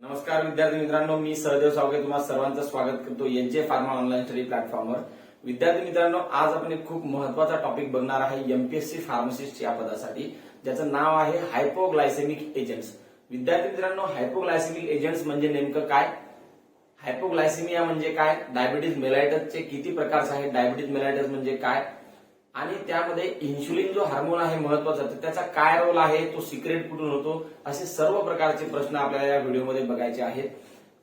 नमस्कार विद्यार्थी मित्रांनो, मी सहदेव सावगे तुम्हाला सर्वांचं स्वागत करतो एनजे फार्मा ऑनलाईन स्टडी प्लॅटफॉर्मवर। विद्यार्थी मित्रांनो, आज आपण एक खूप महत्वाचा टॉपिक बघणार आहे एमपीएससी फार्मासिस्ट या पदासाठी, ज्याचं नाव आहे हायपोग्लायसेमिक एजंट्स। विद्यार्थी मित्रांनो, हायपोग्लायसेमिक एजंट्स म्हणजे नेमकं काय, हायपोग्लायसेमिया म्हणजे काय, डायबिटीज मेलाइटसचे किती प्रकार आहेत, डायबिटीज मेलाइटस म्हणजे काय, आणि त्यामध्ये इन्शुलिन जो हार्मोन आहे महत्वाचा, त्याचा काय रोल आहे, तो सिक्रेट कुठून होतो, असे सर्व प्रकारचे प्रश्न आपल्याला या व्हिडिओमध्ये बघायचे आहेत।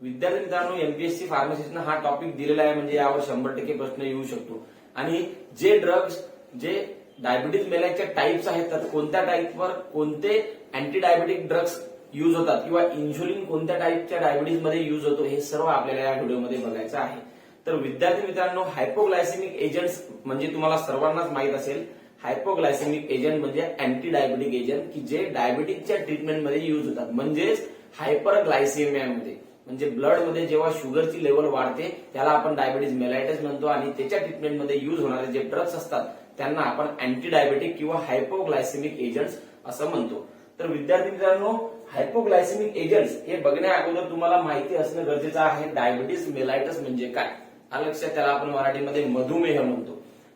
विद्यार्थी मित्रांनो, एमपीएससी फार्मसिस्टनं हा टॉपिक दिलेला आहे म्हणजे यावर 100% प्रश्न येऊ शकतो। आणि जे ड्रग्स, जे डायबिटीज मेलाइटच्या टाइप्स आहेत, तर कोणत्या टाइपवर कोणते अँटी डायबिटिक ड्रग्स यूज होतात किंवा इन्शुलिन कोणत्या टाइपच्या डायबिटीज मध्ये यूज होतो, हे सर्व आपल्याला या व्हिडिओमध्ये बघायचं आहे। तर विद्यार्थी मित्रांनो, हायपोग्लायसेमिक एजंट्स म्हणजे तुम्हाला सर्वांनाच माहित असेल, हायपोग्लायसेमिक एजंट म्हणजे अँटी डायबिटिक एजंट की जे डायबिटीजच्या ट्रीटमेंटमध्ये यूज होतात, म्हणजेच हायपरग्लायसेमियामध्ये, म्हणजे ब्लड मध्ये जेव्हा शुगरची लेवल वाढते त्याला आपण डायबिटीज मेलाइटस म्हणतो, आणि त्याच्या ट्रीटमेंटमध्ये यूज होणारे जे ड्रग्स असतात त्यांना आपण अँटी डायबिटिक किंवा हायपोग्लायसेमिक एजंट्स असं म्हणतो। तर विद्यार्थी मित्रांनो, हायपोग्लायसेमिक एजंट्स हे बघण्या अगोदर तुम्हाला माहिती असणं गरजेचं आहे डायबिटीज मेलाइटस म्हणजे काय। हा लक्षात, त्याला आपण मराठीमध्ये मधुमेह म्हणतो।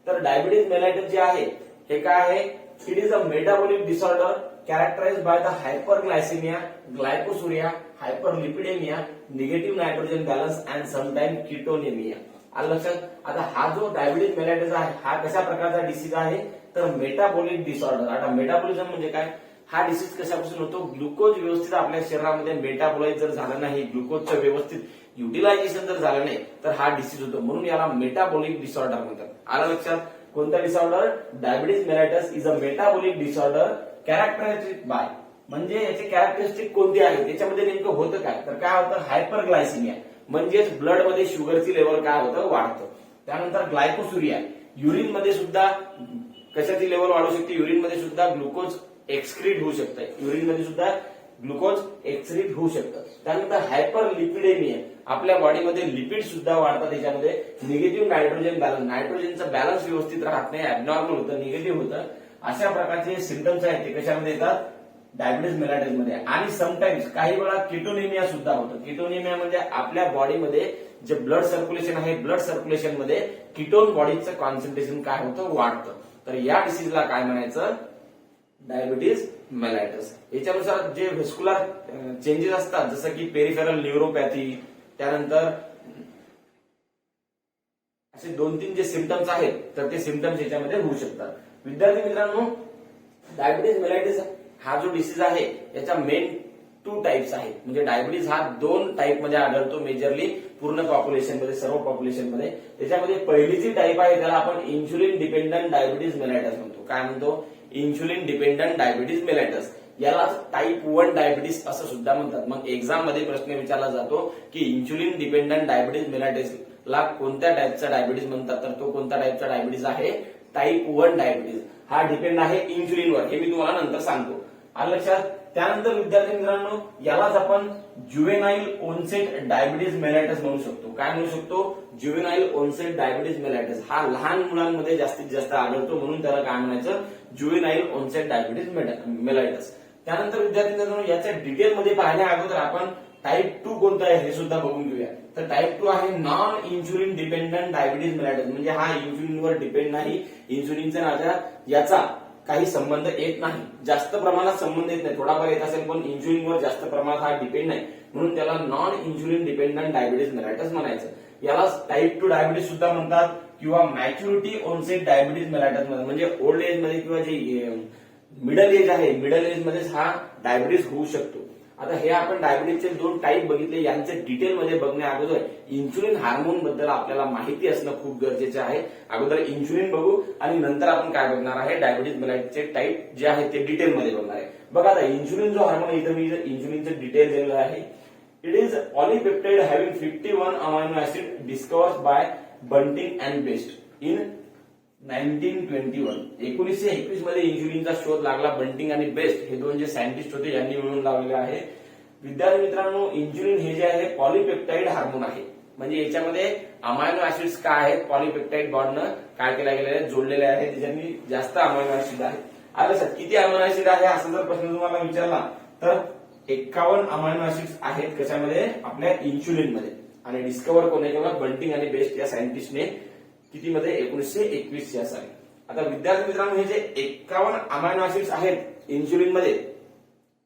तर डायबिटीज मेलाइटस जे आहे हे काय आहे, it is a metabolic disorder कॅरेक्टराइज्ड by the hyperglycaemia, glycosuria, hyperlipidaemia, negative nitrogen balance and sometime ketonaemia. आलं लक्षात। आता हा जो डायबिटीज मेलाइटस आहे हा कशा प्रकारचा डिसीज आहे, तर मेटाबॉलिक डिसऑर्डर। आता मेटाबॉलिझम म्हणजे काय, हा डिसीज कशापासून होतो, ग्लुकोज व्यवस्थित आपल्या शरीरामध्ये मेटाबोलाइज जर झालं नाही, ग्लुकोजचं व्यवस्थित युटिलायझेशन जर झालं नाही, तर हा डिसीज होतो, म्हणून याला मेटाबॉलिक डिसऑर्डर म्हणतात। आलं लक्षात। कोणता disorder, diabetes mellitus is a metabolic disorder कॅरेक्टराइज्ड by, म्हणजे याचे कॅरेक्टरिस्टिक कोणते आहे, त्याच्यामध्ये नेमकं होतं काय, तर काय होतं, हायपरग्लायसिमिया म्हणजेच ब्लड मध्ये शुगरची लेवल काय होतं, वाढतं। त्यानंतर ग्लायकोसुरिया, युरिन मध्ये सुद्धा कशाची लेवल वाढू शकते, युरिन मध्ये सुद्धा ग्लुकोज एक्सक्रीट होऊ शकतं, युरिन मध्ये सुद्धा ग्लुकोज एक्सक्रीट होऊ शकतं। त्यानंतर हायपरलिपिडेमिया, आपल्या बॉडीमध्ये लिपिड सुद्धा वाढतात, त्याच्यामध्ये निगेटिव्ह नायट्रोजन बॅलन्स, नायट्रोजनचं बॅलन्स व्यवस्थित राहत नाही, ऍबनॉर्मल होतं, निगेटिव्ह होतं, अशा प्रकारचे सिम्पटम्स आहेत ते कशामध्ये येतात, डायबिटीज मेलाइटस मध्ये। आणि समटाइम्स काही वेळा कीटोनेमिया सुद्धा होतं। कीटोनेमिया म्हणजे आपल्या बॉडीमध्ये जे ब्लड सर्क्युलेशन आहे, ब्लड सर्क्युलेशन मध्ये कीटोन बॉडीचं कॉन्सन्ट्रेशन काय होतं, वाढतं। तर या डिसीजला काय म्हणायचं, डायबिटीज मेलाइटस। याच्यानुसार जे व्हेस्क्युलर चेंजेस असतात, जसं की पेरिफेरल न्यूरोपॅथी, त्यानंतर असे 2-3 जे सिम्पटम्स आहेत, तर ते सिम्पटम्स याच्यामध्ये होऊ शकतात। विद्यार्थी मित्रांनो, डायबिटीज मेलाइटिस हा जो डिसीज आहे याच्या मेन 2 टाइप्स आहेत, म्हणजे डायबिटीज हा 2 टाइप मध्ये आढळतो मेजरली पूर्ण पॉप्युलेशन मध्ये, सर्व पॉप्युलेशन मध्ये। त्याच्यामध्ये पहिली जी टाइप आहे त्याला आपण इन्शुलिन डिपेंडंट डायबिटीज मेलाइटस म्हणतो। काय म्हणतो, इन्शुलिन डिपेंडंट डायबिटीज मेलाइटस, याला टाइप 1 डायबिटीज असं सुद्धा म्हणतात। मग एक्झाम मध्ये प्रश्न विचारला जातो की इन्शुलिन डिपेंडंट डायबिटीज मेलाइटसला कोणत्या टाइपचा डायबिटीज म्हणतात, तर तो कोणत्या टाइपचा डायबिटीज आहे, टाइप 1 डायबिटीज। हा डिपेंड आहे इन्शुलिनवर, हे मी तुम्हाला नंतर सांगतो। आलं लक्षात। त्यानंतर विद्यार्थी मित्रांनो, यालाच आपण ज्युवेनाइल ओनसेट डायबिटीज मेलाइटस म्हणू शकतो। काय म्हणू शकतो, ज्युवेनाइल ओनसेट डायबिटीज मेलाइटस। हा लहान मुलांमध्ये जास्तीत जास्त आढळतो, म्हणून त्याला काय म्हणायचं, ज्युवेनाइल ओनसेट डायबिटीज मेलाइटस। त्यानंतर विद्यार्थी मित्रांनो, याच्या डिटेलमध्ये पाहण्या अगोदर आपण टाइप 2 कोणता आहे हे सुद्धा बघून घेऊया। तर टाइप 2 आहे non insulin dependent diabetes mellitus, म्हणजे हा इन्शुलिनवर डिपेंड नाही, इन्शुलिनचा याचा काही संबंध येत नाही, जास्त प्रमाणात संबंध येत नाही, थोडाफार येत असेल पण इन्शुलिनवर जास्त प्रमाणात हा डिपेंड नाही, म्हणून त्याला non insulin dependent diabetes mellitus म्हणायचं। याला टाइप 2 डायबिटीज सुद्धा म्हणतात, किंवा मॅच्युरिटी ओनसेट डायबिटीज मेलाइटस म्हणजे ओल्ड एज मध्ये किंवा जे मिडल एज आहे, मिडल एज मध्ये हा डायबिटीज होऊ शकतो। आता हे आपण डायबिटीजचे 2 टाइप बघितले, यांचे डिटेलमध्ये बघण्या अगोदर इन्शुलिन हार्मोन बद्दल आपल्याला माहिती असणं खूप गरजेचं आहे। अगोदर इन्शुलिन बघू आणि नंतर आपण काय बघणार आहे, डायबिटीज मेलाइटसचे टाइप जे आहे ते डिटेलमध्ये बघणार आहे। बघा, आता इन्शुलिन जो हार्मोन, इथं मी इन्शुलिनचं डिटेल दिलेलं आहे। It is polypeptide having 51 amino acid discovered by bunting and best in 1921। 1921 मध्ये इन्शुलिनचा शोध लागला, बंटिंग आणि बेस्ट हे 2 जे सायंटिस्ट होते यांनी मिळून लावलेले आहे। विद्यार्थी मित्रांनो, इन्शुलिन हे जे आहे पॉलीपेप्टाइड हार्मोन आहे, म्हणजे याच्यामध्ये अमायनो ऍसिड्स काय आहेत, पॉलीपेप्टाइड बॉन्डनं काय केल्या गेलेले आहेत, जोडलेले आहेत, त्याच्यानी जास्त अमायनो ऍसिड आहेत। आता किती अमायनो ऍसिड आहे असं जर प्रश्न तुम्हाला विचारला तर 51 अमायनो ऍसिड्स आहेत कशामध्ये, आपल्या इन्शुलिन मध्ये. आणि डिस्कव्हर कोणी केलं, बंटिंग आणि बेस्ट या सायंटिस्टने किती मध्ये, 1921 या साली. आता विद्यार्थी मित्रांनो, हे जे 51 अमायनो ऍसिड्स आहेत इन्शुलिन मध्ये,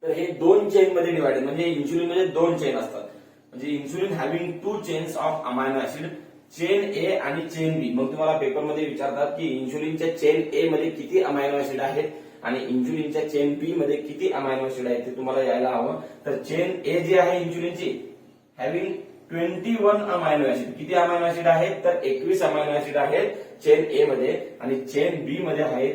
तर हे 2 चेन मध्ये डिवाइडेड, म्हणजे इन्शुलिन मध्ये 2 चेन असतात. म्हणजे insulin having 2 chains of amino acid, chain A आणि चेन बी. मग तुम्हाला पेपरमध्ये विचारतात की इन्शुलिनच्या चेन ए मध्ये किती अमायनो ऍसिड आहेत आणि इन्शुलिनच्या चेन बी मध्ये किती अमायनो ऍसिड आहेत, ते तुम्हाला यायला हवं. तर चेन ए जी आहे इन्शुलिनची, हॅव्हिंग 21 अमायनो ऍसिड. किती अमायनो ऍसिड आहेत, तर 21 अमायनो ऍसिड आहेत चेन ए मध्ये, आणि चेन बी मध्ये आहेत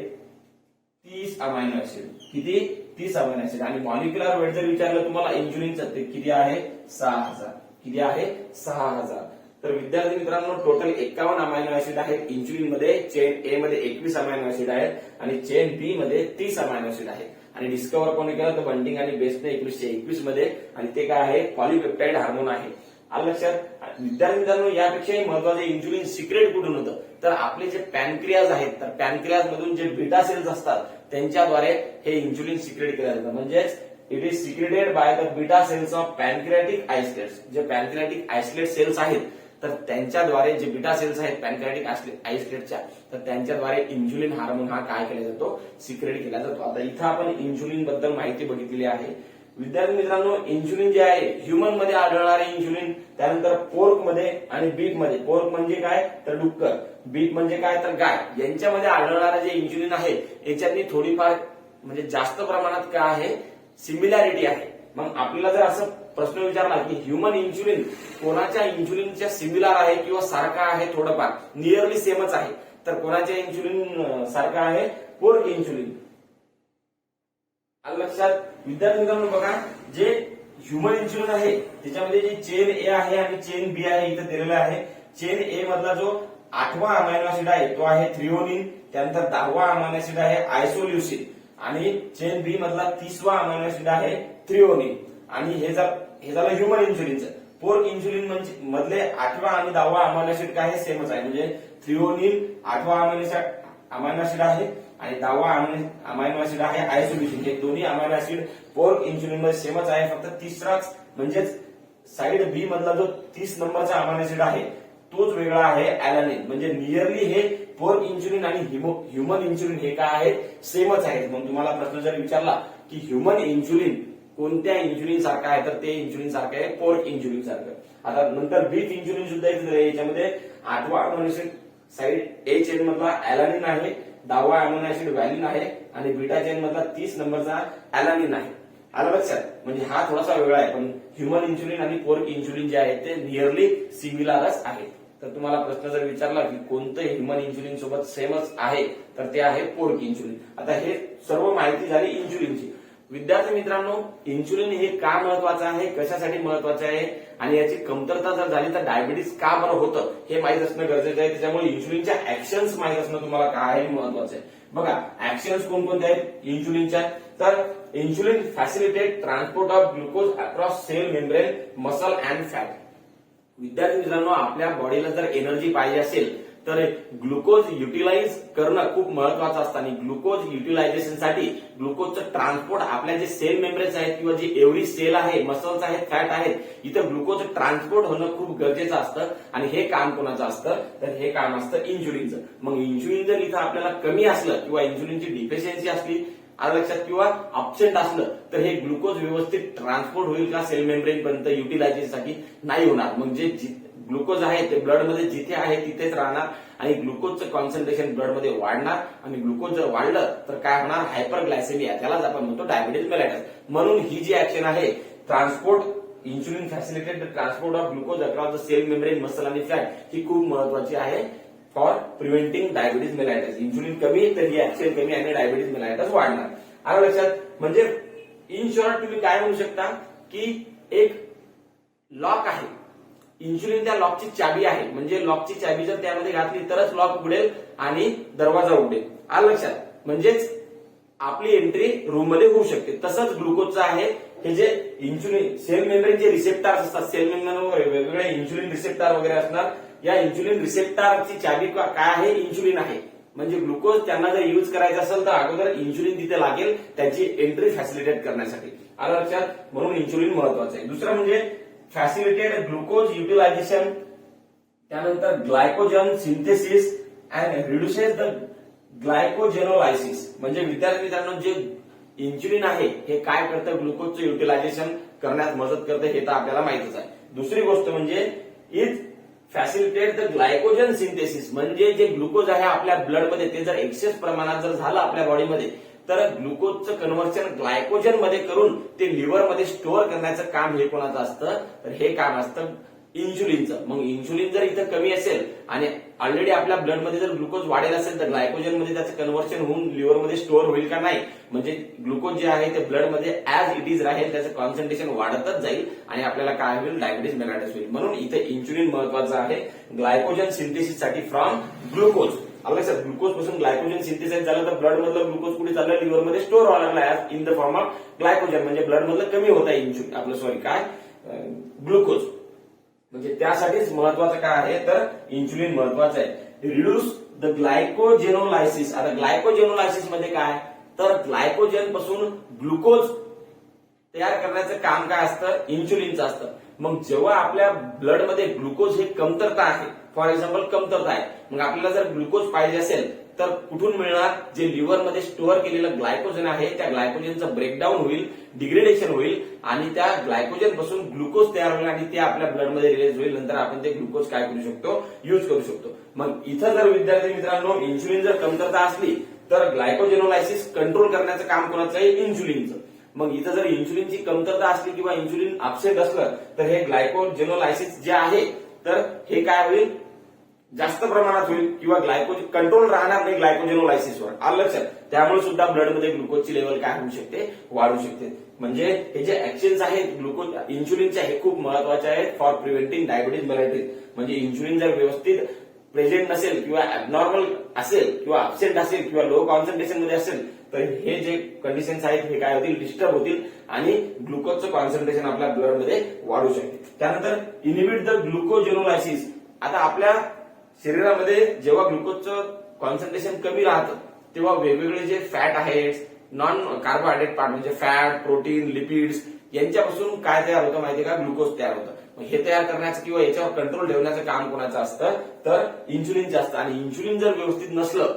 30 अमायनो ऍसिड. किती, 30 अमायनो ऍसिड. आणि मॉलिक्युलर वेट जर विचारलं तुम्हाला इन्शुलिनचं, ते किती आहे, 6000. किती आहे, 6000. तर विद्यार्थी मित्रांनो, टोटल 51 अमायनो ऍसिड आहेत इन्शुलिन मध्ये. चेन ए मध्ये 21 अमायनो ऍसिड आहेत आणि चेन बी मध्ये 30 अमायनो ऍसिड आहेत. आणि डिस्कव्हर कोणी केलं, तर बंटिंग आणि बेस्टने 1921 मध्ये. आणि ते काय आहे, पॉलीपेप्टाइड हार्मोन आहे. आलं लक्षात. विद्यार्थी मित्रांनो, यापेक्षाही महत्वाचं इन्शुलिन सिक्रेट कुठून होतं, तर आपले जे पॅनक्रियाज आहेत, तर पॅनक्रियाज मधून जे बीटा सेल्स असतात त्यांच्याद्वारे हे इन्शुलिन सिक्रेट केलं जातं. म्हणजेच it is secreted by the beta cells of pancreatic islets. जे पॅनक्रियाटिक आयसलेट सेल्स आहेत, तर त्यांच्याद्वारे जे बीटा सेल्स आहेत पॅनक्रियाटिक आयसलेटच्या, तर त्यांच्याद्वारे इन्शुलिन हार्मोन हा काय केला जातो, सिक्रेट केला जातो. आता इथं आपण इन्शुलिन बद्दल माहिती बघितलेली आहे. विद्यार्थी मित्रांनो, इन्शुलिन जे आहे ह्युमन मध्ये आढळणारे इन्शुलिन, त्यानंतर पोर्क मध्ये आणि बीफ मध्ये. पोर्क म्हणजे काय, तर डुक्कर. बीफ म्हणजे काय, तर गाय. यांच्यामध्ये आढळणारे जे इन्शुलिन आहे याच्यातली थोडीफार म्हणजे जास्त प्रमाणात काय आहे, सिमिलॅरिटी आहे. मग आपल्याला जर असं प्रश्न विचारला की ह्युमन इन्शुलिन कोणाच्या इन्शुलिनच्या सिमिलर आहे किंवा सारखा आहे, थोडंफार नियरली सेमच आहे, तर कोणाच्या इन्शुलिन सारखा आहे, पोर्क इन्शुलिन. लक्षात. विद्यार्थी मित्रांनो बघा, जे ह्युमन इन्शुलिन आहे त्याच्यामध्ये जी चेन ए आहे आणि चेन बी आहे इथं दिलेलं आहे. चेन ए मधला जो 8वा अमायनो ऍसिड आहे तो आहे थ्रिओनिन. त्यानंतर 10वा अमायनो ऍसिड आहे आयसोल्युसिन. आणि चेन बी मधला 30वा अमायनो ऍसिड आहे थ्रिओनिन. आणि हे झालं ह्युमन इन्शुलिनचं. पोर्क इन्शुलिन म्हणजे मधले 8वा आणि 10वा अमायनो ऍसिड काय आहे, सेमच आहे. म्हणजे थ्रिओनिन 8वा अमायनो ऍसिड आहे आणि 10वा अमायनो ऍसिड आहे आयसोल्युसिन. हे दोन्ही अमायनो ऍसिड पोर्क इन्शुलिन मध्ये सेमच आहे. फक्त तिसराच म्हणजेच साइड बी मधला जो 30 नंबरचा अमायनो ऍसिड आहे तोच वेगळा आहे, अॅलानिन. म्हणजे नियरली हे पोर्क इन्शुलिन आणि ह्युमन इन्शुलिन हे काय आहे, सेमच आहेत. मग तुम्हाला प्रश्न जर विचारला की ह्युमन इन्शुलिन कोणत्या इन्शुलिन सारखं आहे, तर ते इन्शुलिन सारखं आहे पोर्क इन्शुलिन सारखं. आता नंतर बीफ इन्शुलिन सुद्धा याच्यामध्ये 8वा अमायनो ऍसिड साइड ए चेन मधला अॅलानिन आहे, 10वा अमायनो ऍसिड व्हॅलिन आहे आणि बीटा चेन मधला 30 नंबरचा अॅलानिन आहे. आलं लक्षात. म्हणजे हा थोडासा वेगळा आहे, पण ह्युमन इन्शुलिन आणि पोर्क इन्शुलिन जे आहे ते नियरली सिमिलरच आहे. तर तुम्हाला प्रश्न जर विचारला की कोणतं ह्युमन इन्शुलिन सोबत सेमच आहे, तर ते आहे पोर्क इन्शुलिन. आता हे सर्व माहिती झाली इन्शुलिनची. विद्यार्थी मित्रांनो, इन्शुलिन हे का महत्वाचं आहे, कशासाठी महत्वाचं आहे आणि याची कमतरता जर झाली तर डायबिटीस का बरं होतं हे माहित असणं गरजेचं आहे. त्याच्यामुळे इन्शुलिनच्या ऍक्शन्स माहित असणं तुम्हाला काय आहे महत्वाचं आहे. बघा, ऍक्शन्स कोणकोणते आहेत इन्शुलिनच्या, तर insulin facilitate transport of glucose across cell membrane, muscle and fat. विद्यार्थी मित्रांनो, आपल्या बॉडीला जर एनर्जी पाहिजे असेल तर ग्लुकोज युटिलाइज करणं खूप महत्वाचं असतं. आणि ग्लुकोज युटिलायझेशनसाठी ग्लुकोजचं ट्रान्सपोर्ट आपल्या जे सेल मेम्ब्रेन्स आहेत किंवा जी एवढी सेल आहे, मसल्स आहेत, फॅट आहेत, इथं ग्लुकोजचं ट्रान्सपोर्ट होणं खूप गरजेचं असतं. आणि हे काम कोणाचं असतं, तर हे काम असतं इन्शुलिनचं. मग इन्शुलिन जर इथं आपल्याला कमी असलं किंवा इन्शुलिनची डिफिशियन्सी असली आलं लक्षात किंवा ऑब्सेंट असलं तर हे ग्लुकोज व्यवस्थित ट्रान्सपोर्ट होईल का सेल मेम्ब्रेन पर्यंत युटिलायझेशनसाठी, नाही होणार. म्हणजे ग्लुकोज आहे ते ब्लडमध्ये जिथे आहे तिथेच राहणार आणि ग्लुकोजचं कॉन्सन्ट्रेशन ब्लडमध्ये वाढणार. आणि ग्लुकोज जर वाढलं तर काय होणार, हायपरग्लायसेमिया, त्यालाच आपण म्हणतो डायबिटीज मेलायटस. म्हणून ही जी ऍक्शन आहे, transport, insulin facilitate transport of glucose across the cell membrane, muscle आणि फॅट, ही खूप महत्वाची आहे for preventing diabetes mellitus. Insulin कमी तर ही ऍक्शन कमी आणि डायबिटीज मेलायटस वाढणार. आलं लक्षात. म्हणजे इन शॉर्ट तुम्ही काय म्हणू शकता की एक लॉक आहे, इन्शुलिन त्या लॉकची चाबी आहे. म्हणजे लॉकची चाबी जर त्यामध्ये घातली तरच लॉक उघडेल आणि दरवाजा उघडेल. आलं लक्षात. म्हणजेच आपली एंट्री रूम मध्ये होऊ शकते. तसंच ग्लुकोजचं आहे, हे जे इन्शुलिन सेल मेम्ब्रेनचे रिसेप्टर्स असतात, सेल मेम्ब्रेनवर वेगवेगळे इन्शुलिन रिसेप्टर वगैरे असणार. या इन्शुलिन रिसेप्टरची चाबी काय आहे, इन्शुलिन आहे. म्हणजे ग्लुकोज त्यांना जर यूज करायचं असेल तर अगोदर इन्शुलिन तिथे लागेल त्याची एंट्री फॅसिलिटेट करण्यासाठी. आलं लक्षात? म्हणून इन्शुलिन महत्वाचं आहे. दुसरं म्हणजे फॅसिलिटेट ग्लुकोज युटिलायझेशन, त्यानंतर glycogen synthesis and reduces the glycogenolysis. म्हणजे विद्यार्थी मित्रांनो जे इन्शुलिन आहे हे काय करतं, ग्लुकोजचं युटिलायझेशन करण्यात मदत करतं, हे तर आपल्याला माहितच आहे. दुसरी गोष्ट म्हणजे it facilitate the glycogen synthesis, म्हणजे जे ग्लुकोज आहे आपल्या ब्लडमध्ये ते जर एक्सेस प्रमाणात जर झालं आपल्या बॉडीमध्ये तर ग्लुकोजचं कन्व्हर्शन ग्लायकोजन मध्ये करून ते लिव्हरमध्ये स्टोअर करण्याचं काम हे कोणाचं असतं, तर हे काम असतं इन्शुलिनचं. मग इन्शुलिन जर इथं कमी असेल आणि ऑलरेडी आपल्या ब्लडमध्ये जर ग्लुकोज वाढेल असेल तर ग्लायकोजन मध्ये त्याचं कन्व्हर्शन होऊन लिव्हरमध्ये स्टोअर होईल का? नाही. म्हणजे ग्लुकोज जे आहे ते ब्लडमध्ये ऍज इट इज राहील, त्याचं कॉन्सन्ट्रेशन वाढतच जाईल आणि आपल्याला काय होईल, डायबिटीज मेलायटस होईल. म्हणून इथे इन्शुलिन महत्वाचं आहे ग्लायकोजन सिंथेसिस साठी फ्रॉम ग्लुकोज. लक्षात, ग्लुकोज पासून ग्लायकोजन सिंथेसाइज झालं तर ब्लड मधलं ग्लुकोज कुठे चाललं, लिव्हरमध्ये स्टोअर व्हायला लागला in the form of glycogen. म्हणजे ब्लड मधलं कमी होत आहे इन्शुलिन आपलं ग्लुकोज. म्हणजे त्यासाठीच महत्वाचं काय आहे तर इन्शुलिन महत्वाचं आहे. Reduce the glycogenolysis. आता ग्लायकोजेनोलायसिस म्हणजे काय, तर ग्लायकोजन पासून ग्लुकोज तयार करण्याचं काम काय असतं, इन्शुलिनचं असतं. मग जेव्हा आपल्या ब्लडमध्ये ग्लुकोज हे कमतरता आहे, फॉर एक्झाम्पल कमतरता आहे, मग आपल्याला जर ग्लुकोज पाहिजे असेल तर कुठून मिळणार, जे लिव्हरमध्ये स्टोअर केलेलं ग्लायकोजन आहे त्या ग्लायकोजनचं ब्रेकडाऊन होईल, डिग्रेडेशन होईल आणि त्या ग्लायकोजन पासून ग्लुकोज तयार होईल आणि ते आपल्या ब्लडमध्ये रिलीज होईल. नंतर आपण ते ग्लुकोज काय करू शकतो, यूज करू शकतो. मग इथं जर विद्यार्थी मित्रांनो इन्शुलिन जर कमतरता असली तर ग्लायकोजेनोलायसिस कंट्रोल करण्याचं काम कोणाचं आहे, इन्शुलिनचं. मग इथं जर इन्शुलिनची कमतरता असली किंवा इन्शुलिन अपसेट असलं तर हे ग्लायकोजेनोलायसिस जे आहे तर हे काय होईल, जास्त प्रमाणात होईल किंवा ग्लायकोज कंट्रोल राहणार नाही ग्लायकोजेनोलायसिसवर. आलं लक्षात? त्यामुळे सुद्धा ब्लडमध्ये ग्लुकोजची लेवल काय होऊ शकते, वाढू शकते. म्हणजे हे जे ऍक्शन्स आहेत ग्लुकोज इन्शुलिनचे हे खूप महत्वाचे आहेत फॉर प्रिव्हेंटिंग डायबिटीज मेलायटिस. म्हणजे इन्शुलिन जर व्यवस्थित प्रेझेंट नसेल किंवा ऍबनॉर्मल असेल किंवा अब्सेंट असेल किंवा लो कॉन्सन्ट्रेशन मध्ये असेल तर हे जे कंडिशन्स आहेत हे काय होतील, डिस्टर्ब होतील आणि ग्लुकोजचं कॉन्सन्ट्रेशन आपल्या ब्लडमध्ये वाढू शकते. त्यानंतर इनिबिट द ग्लुकोजेनोलायसिस. आता आपल्या शरीरामध्ये जेव्हा ग्लुकोजचं कॉन्सन्ट्रेशन कमी राहतं तेव्हा वेगवेगळे जे फॅट आहेत, नॉन कार्बोहायड्रेट पार्ट म्हणजे फॅट, प्रोटीन, लिपिड्स यांच्यापासून काय तयार होतं माहितीये का, ग्लुकोज तयार होतं. मग हे तयार करण्याचं किंवा याच्यावर कंट्रोल ठेवण्याचं काम कोणाचं असतं तर इन्शुलिनचं असतं. आणि इन्शुलिन जर व्यवस्थित नसलं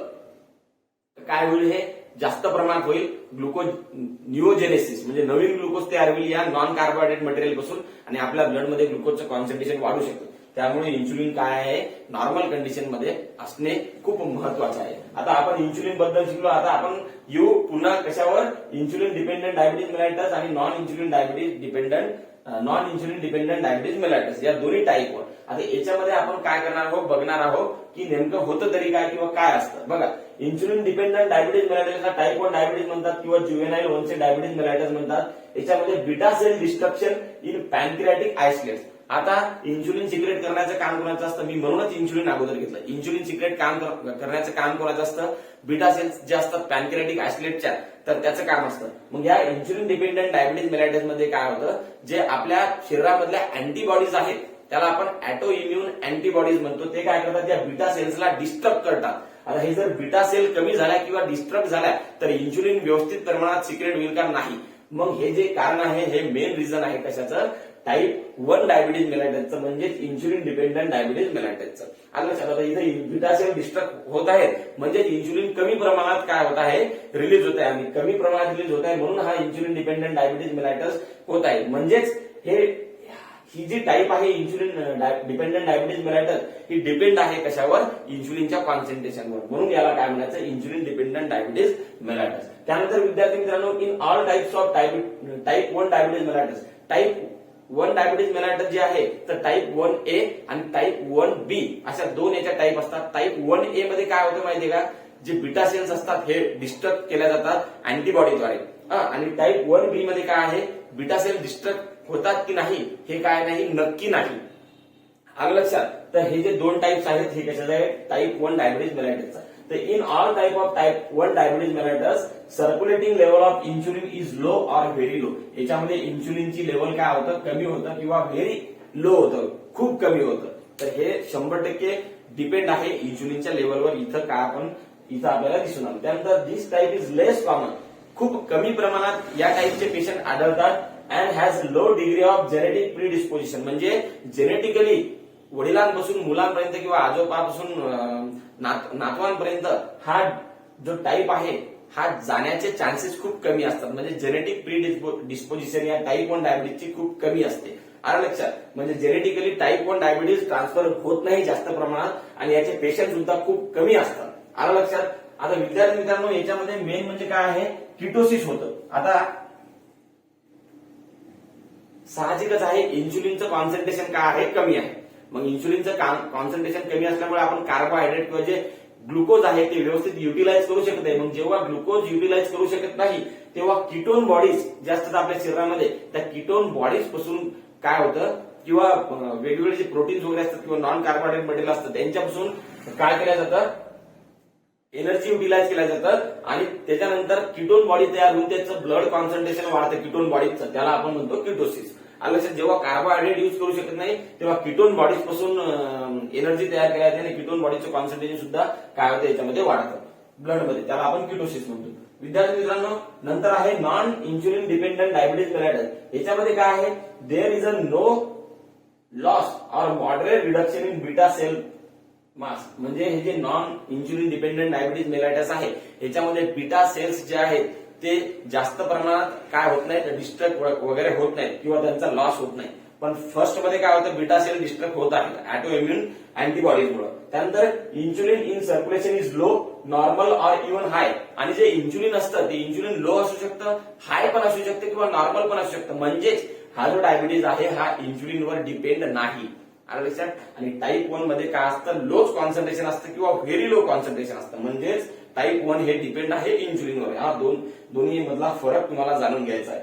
तर काय होईल, हे जास्त प्रमाणात होईल ग्लुकोज निओजेनेसिस म्हणजे नवीन ग्लुकोज तयार होईल या नॉन कार्बोहायड्रेट मटेरियल पासून आणि आपल्या ब्लडमध्ये ग्लुकोजचं कॉन्सन्ट्रेशन वाढू शकतं. त्यामुळे इन्शुलिन काय आहे, नॉर्मल कंडिशन मध्ये असणे खूप महत्वाचं आहे. आता आपण इन्शुलिन बद्दल शिकलो. आता आपण येऊ पुन्हा कशावर, इन्शुलिन डिपेंडंट डायबिटीज मेलायटस आणि नॉन इन्शुलिन डिपेंडंट डायबिटीज मेलायटस या दोन्ही टाईपवर. आता याच्यामध्ये आपण काय करणार आहोत, बघणार आहोत की नेमकं होतं तरी काय किंवा काय असतं. बघा, इन्शुलिन डिपेंडंट डायबिटीज मेलायटसला टाईप 1 डायबिटीज म्हणतात किंवा ज्युवेनाइल वन्सेट डायबिटीज मेलायटस म्हणतात. याच्यामध्ये beta cell destruction in pancreatic islets. आता इन्शुलिन सिक्रेट करण्याचं काम कोणाचं असतं, मी म्हणूनच इन्शुलिन अगोदर घेतलं. इन्शुलिन सिक्रेट करण्याचं काम कोणाचं असतं, बीटा सेल्स जे असतात पॅनक्रियाटिक आयसलेटच्या, तर त्याचं काम असतं. मग या इन्शुलिन डिपेंडंट डायबिटीज मेलायटस मध्ये काय होतं, जे आपल्या शरीरामधल्या अँटीबॉडीज आहेत त्याला आपण ऑटो इम्युन अँटीबॉडीज म्हणतो. ते काय करतात, त्या बीटा सेल्सला डिस्टर्ब करतात. आता हे जर बीटा सेल कमी झाल्या किंवा डिस्टर्ब झाल्या तर इन्शुलिन व्यवस्थित प्रमाणात सिक्रेट होईल का, नाही. मग हे जे कारण आहे हे मेन रिझन आहे कशाचं, टाईप 1 डायबिटीज मेलायटसचं म्हणजेच इन्शुलिन डिपेंडंट डायबिटीज मेलायटसचं. आलं लक्षात? आता इथे बीटा सेल डिस्टर्ब होत आहेत म्हणजे इन्शुलिन कमी प्रमाणात काय होत आहे, रिलीज होत आहे आणि कमी प्रमाणात रिलीज होत आहे म्हणून हा इन्शुलिन डिपेंडंट डायबिटीज मेलायटस होत आहे. म्हणजेच ही जी टाईप आहे इन्शुलिन डिपेंडंट डायबिटीज मेलायटस ही डिपेंड आहे कशावर, इन्शुलिनच्या कॉन्सन्ट्रेशनवर. म्हणून याला काय म्हणायचं, इन्शुलिन डिपेंडंट डायबिटीज मेलायटस. त्यानंतर विद्यार्थी मित्रांनो, in all types of type 1 diabetes mellitus, type 1 diabetes mellitus जे आहे तर टाईप 1A आणि टाईप 1B अशा दोन याच्या टाईप असतात. टाईप 1A मध्ये काय होतं माहितीये का, जे बीटा सेल्स असतात हे डिस्टर्ब केल्या जातात अँटीबॉडीद्वारे. आणि टाईप 1B मध्ये काय आहे, बीटा सेल डिस्टर्ब होतात की नाही हे काय नाही, नक्की नाही. आलं लक्षात? तर हे जे दोन टाईप्स आहेत हे कशाचे आहेत, टाईप 1 डायबिटीज मेलायटसचा. तर in all type of type 1 diabetes mellitus circulating level of insulin is low or very low. याच्यामध्ये इन्शुलिनची लेवल काय होतं, कमी होतं किंवा व्हेरी लो होतं, खूप कमी होतं. तर हे 100% डिपेंड आहे इन्शुलिनच्या लेवलवर. इथं काय आपण इथं आपल्याला दिसून आलं. त्यानंतर दिस टाईप इज लेस कॉमन, खूप कमी प्रमाणात या टाईपचे पेशंट आढळतात. And has low degree of genetic predisposition, म्हणजे जेनेटिकली वडिलांपासून मुलांपर्यंत किंवा आजोबापासून नातवांपर्यंत हा जो टाईप आहे हा जाण्याचे चान्सेस खूप कमी असतात. म्हणजे जेनेटिक प्रीडिस्पोजिशन या टाईप 1 डायबिटीजची खूप कमी असते. आलं लक्षात? म्हणजे जेनेटिकली टाईप 1 डायबिटीज ट्रान्सफर होत नाही जास्त प्रमाणात आणि याचे पेशंट सुद्धा खूप कमी असतात. आलं लक्षात? आता विद्यार्थी मित्रांनो, याच्यामध्ये मेन म्हणजे काय आहे, किटोसिस होतं. आता साहजिकच आहे, इन्सुलिनचं कॉन्सन्ट्रेशन काय आहे, कमी आहे. मग इन्सुलिनचं कॉन्सन्ट्रेशन कमी असल्यामुळे आपण कार्बोहायड्रेट किंवा जे ग्लुकोज आहे ते व्यवस्थित युटिलाइज करू शकत नाही. मग जेव्हा ग्लुकोज युटिलाइज करू शकत नाही तेव्हा कीटोन बॉडीज जे असतात आपल्या शरीरामध्ये, त्या कीटोन बॉडीज पासून काय होतं, किंवा वेगवेगळे जे प्रोटीन्स वगैरे असतात किंवा नॉन कार्बोहायड्रेट मटेरियल असतं त्यांच्यापासून काय केलं जातं, एनर्जी युटिलाइज केल्या जातं आणि त्याच्यानंतर कीटोन बॉडी तयार होऊन त्याचं ब्लड कॉन्सन्ट्रेशन वाढतं कीटोन बॉडीचं, त्याला आपण म्हणतो किटोसिस. लक्षात, जेव्हा कार्बोहायड्रेट युज करू शकत नाही तेव्हा कीटोन बॉडीज पासून एनर्जी तयार केल्या जाते आणि कीटोन बॉडीचं कॉन्सन्ट्रेशन सुद्धा काय होतं याच्यामध्ये वाढतं ब्लडमध्ये, त्याला आपण किटोसिस म्हणतो. विद्यार्थी मित्रांनो, नंतर आहे non insulin dependent diabetes mellitus. याच्यामध्ये काय आहे, there is a no loss or moderate reduction in beta cell mass. म्हणजे हे जे non insulin dependent diabetes mellitus आहे याच्यामध्ये बीटा सेल्स जे आहेत ते जास्त प्रमाणात काय होत नाहीत, डिस्ट्रक्ट वगैरे होत नाहीत किंवा त्यांचा लॉस होत नाही. पण फर्स्ट मध्ये काय होतं, बीटा सेल डिस्ट्रक्ट होत आहे ऑटो इम्युन अँटीबॉडीजमुळे. त्यानंतर insulin in circulation is low, normal or even high. आणि जे इन्सुलिन असतं ते इन्सुलिन लो असू शकतं, हाय पण असू शकतं किंवा नॉर्मल पण असू शकतं. म्हणजेच हा जो डायबिटीज आहे हा इन्सुलिनवर डिपेंड नाही. आलं लक्षात? आणि टाईप 1 मध्ये काय असतं, लोच कॉन्सन्ट्रेशन असतं किंवा व्हेरी लो कॉन्सन्ट्रेशन असतं. म्हणजेच टाईप 1 हे डिपेंड आहे इन्सुलिनवर. हा दोन्ही मधला फरक तुम्हाला जाणून घ्यायचा आहे.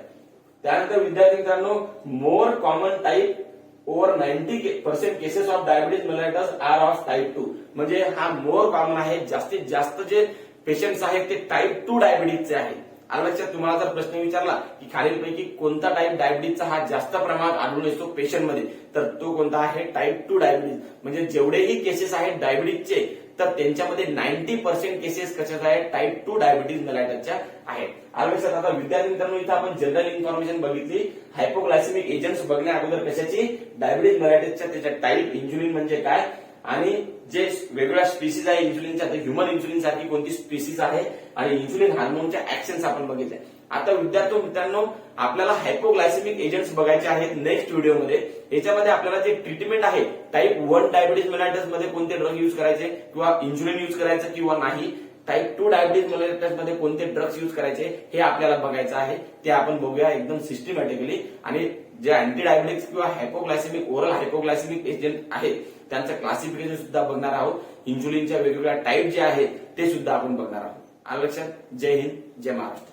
त्यानंतर विद्यार्थी मित्रांनो, more common type over 90% cases of diabetes mellitus are of type 2. म्हणजे हा मोर कॉमन आहे, जास्तीत जास्त जे पेशंट्स आहेत ते टाईप 2 डायबिटीजचे आहेत. आलं लक्षात? तुम्हाला जर प्रश्न विचारला की खालीलपैकी कोणता टाईप डायबिटीजचा हा जास्त प्रमाणात आढळून येतो पेशंटमध्ये, तर तो कोणता आहे, टाईप 2 डायबिटीज. म्हणजे जेवढेही केसेस आहेत डायबिटीजचे तर त्यांच्यामध्ये 90% केसेस कशाच्या आहेत, टाईप 2 डायबिटीज मेलाइटसच्या आहेत. आलं लक्षात? आता विद्यार्थी मित्रांनो, इथं आपण जनरल इन्फॉर्मेशन बघितली. हायपोग्लायसेमिक एजंट्स बघण्या अगोदर कशाची, डायबिटीज मेलाइटसच्या, त्याच्या टाईप, इन्सुलिन म्हणजे काय आणि जे वेगवेगळ्या स्पीसीज आहे इन्सुलिनच्या, ह्युमन इन्सुलिन सारखी कोणती स्पीसीज आहे आणि इन्सुलिन हार्मोनच्या ऍक्शन्स आपण बघितले. आता विद्यार्थी मित्रांनो, आपल्याला हायपोग्लायसेमिक एजंट्स बघायचे आहेत नेक्स्ट व्हिडिओमध्ये. याच्यामध्ये आपल्याला जे ट्रीटमेंट आहे टाईप 1 डायबिटीज मेलाइटस मध्ये कोणते ड्रग युज करायचे किंवा इन्सुलिन युज करायचं किंवा नाही, टाईप 2 डायबिटीज मेलाइटस मध्ये कोणते ड्रग्स युज करायचे हे आपल्याला बघायचं आहे. ते आपण बघूया एकदम सिस्टमॅटिकली. आणि जे अँटी डायबिटिक्स किंवा हायपोग्लायसेमिक ओरल हायपोग्लायसेमिक एजंट आहेत त्यांचं क्लासिफिकेशन सुद्धा बघणार आहोत. इन्सुलिनच्या वेगवेगळ्या टाईप जे आहेत ते सुद्धा आपण बघणार आहोत. आलं लक्षात? जय हिंद, जय महाराष्ट्र.